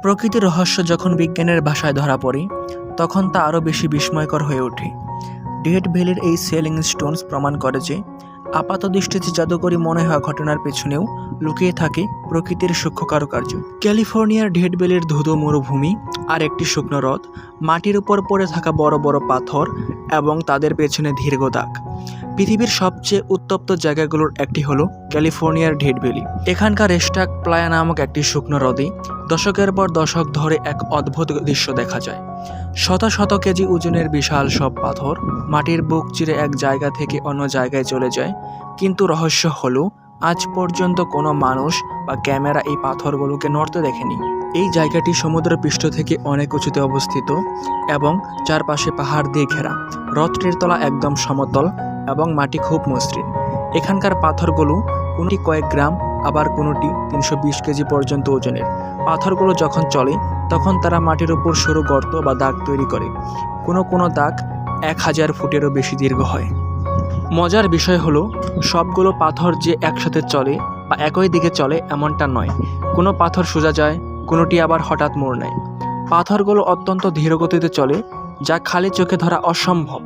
প্রকৃতির রহস্য যখন বিজ্ঞানের ভাষায় ধরা পড়ে তখন তা আরও বেশি বিস্ময়কর হয়ে ওঠে। ডেথ ভ্যালির এই সেলিং স্টোনস প্রমাণ করে যে আপাতদৃষ্টিতে জাদুকরী মনে হওয়া ঘটনার পেছনেও লুকিয়ে থাকে প্রকৃতির সূক্ষ্ম কারুকার্য। ক্যালিফোর্নিয়ার ডেথ ভ্যালির ধুধু মরুভূমি আর একটি শুকনো হ্রদ, মাটির উপর পড়ে থাকা বড় বড় পাথর এবং তাদের পেছনে দীর্ঘ দাগ। পৃথিবীর সবচেয়ে উত্তপ্ত জায়গাগুলোর একটি হলো ক্যালিফোর্নিয়ার ডেথ ভ্যালি। এখানকার স্টাক প্লায়া নামক একটি শুকনো হ্রদে দশকের পর দশক ধরে এক অদ্ভুত দৃশ্য দেখা যায়। শত শত কেজি ওজনের বিশাল সব পাথর মাটির বুক চিরে এক জায়গা থেকে অন্য জায়গায় চলে যায়, কিন্তু রহস্য হলো আজ পর্যন্ত কোনো মানুষ বা ক্যামেরা এই পাথরগুলোকে নড়তে দেখেনি। এই জায়গাটি সমুদ্রপৃষ্ঠ থেকে অনেক উঁচুতে অবস্থিত এবং চারপাশে পাহাড় দিয়ে ঘেরা। হ্রদটির তলা একদম সমতল এবং মাটি খুব মসৃণ। এখানকার পাথরগুলো কোনোটি কয়েক গ্রাম, আবার কোনোটি 320 কেজি পর্যন্ত ওজনের। পাথরগুলো যখন চলে তখন তারা মাটির উপর সরু গর্ত বা দাগ তৈরি করে। কোনো দাগ 1000 ফুটেরও বেশি দীর্ঘ হয়। মজার বিষয় হলো সবগুলো পাথর যে একসাথে চলে বা একই দিকে চলে এমনটা নয়। কোনো পাথর সোজা যায়, কোনোটি আবার হঠাৎ মোড় নেয়। পাথরগুলো অত্যন্ত ধীরগতিতে চলে, যা খালি চোখে ধরা অসম্ভব।